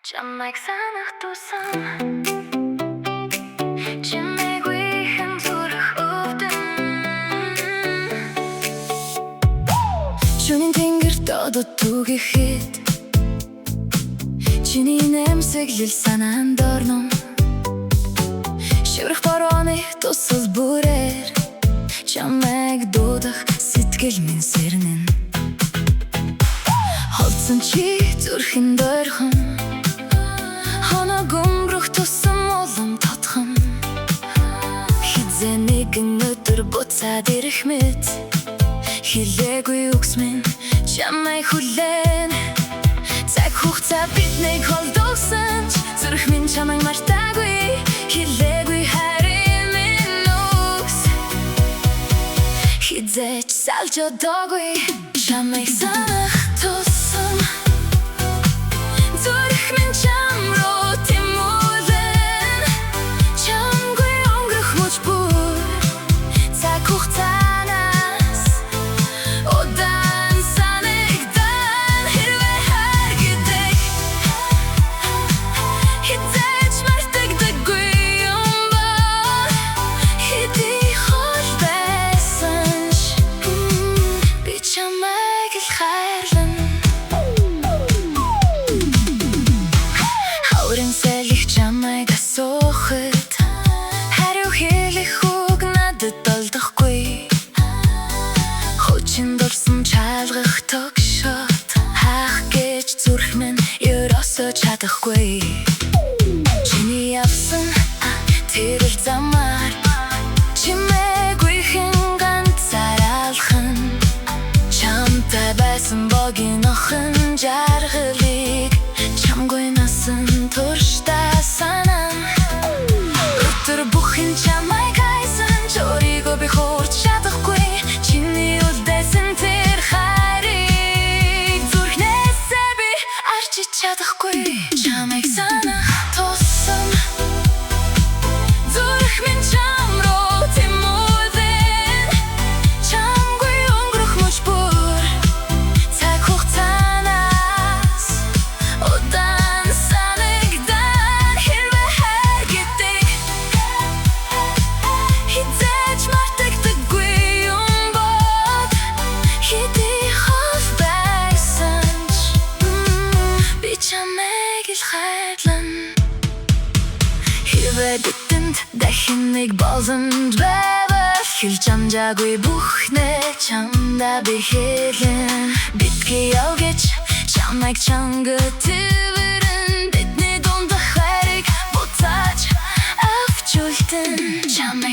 Чамайг санах тусан чимээгүй хэн зүрх өвдөн Шөнийн тэнгэр додод түгэхэд чиний нэмсэглэл санаанд орно Шиврэх борооны тусал бүрээр чамайг дуудах сэтгэл минь сэрнэн Холдсон чи зүрхэн дойрхон Хоног өнгөрөх тусам улам тодхон Хизээ нэгэн өдөр буцаад ирэх мэт Хэлээгүй үгс минь чамайг хүлээн Цаг хугацаа биднийг холдуулсан ч зүрх минь чамайг мартаагүй Хэлээгүй хайрын минь үгс Хизээч салж одоогүй Чамайг санах тусам Зүрх минь чам руу тэмүүлэн Чамгүй өнгөрөх мужбур Цаг хугацаанаас удаан санагдсан Хэрвээ харагдах Хизээч мартагдаггүй юм бол Хэдий хол байсан ч Би чамайг л хайрлан Хаврын сэлэх чамайг асуухад Хариу хэлэх үг надад олдохгүй Хүчин дурсан чалгах тогшот Хаах гэж зүрх минь ерөөсөө чадахгүй Чиний явсан тэр л замаар Чимээгүй хэн ганцаар алхан Чамтай байсан богийн охин жаргалыг Чамгүй насан турштай санам Өдөр бүхэн чамайг хайсан ч өөрийгөө би хуурч чадахгүй Чиний үлдээсэн тэр хайрыг зүрхнээсээ би арчиж чадахгүй Чамайг санах тусам Зүрх минь чам руу тэмүүлэн Чамгүй өнгөрөх мужбур Цаг хугацаанаас удаан санагдсан Хэрвээ харагдах Хизээч мартагдаггүй юм бол Хэдий хол байсан ч Би чамайг л хайрлан Хэрвээ бидэнд дахин нэг боломж байвал Хэлж амжаагүй бүхнээ чамдаа би хэлэн Битгий явгич чамайг чанга төвөрөн Бидний дундах хайрыг буцааж авч үлдэн Чамайг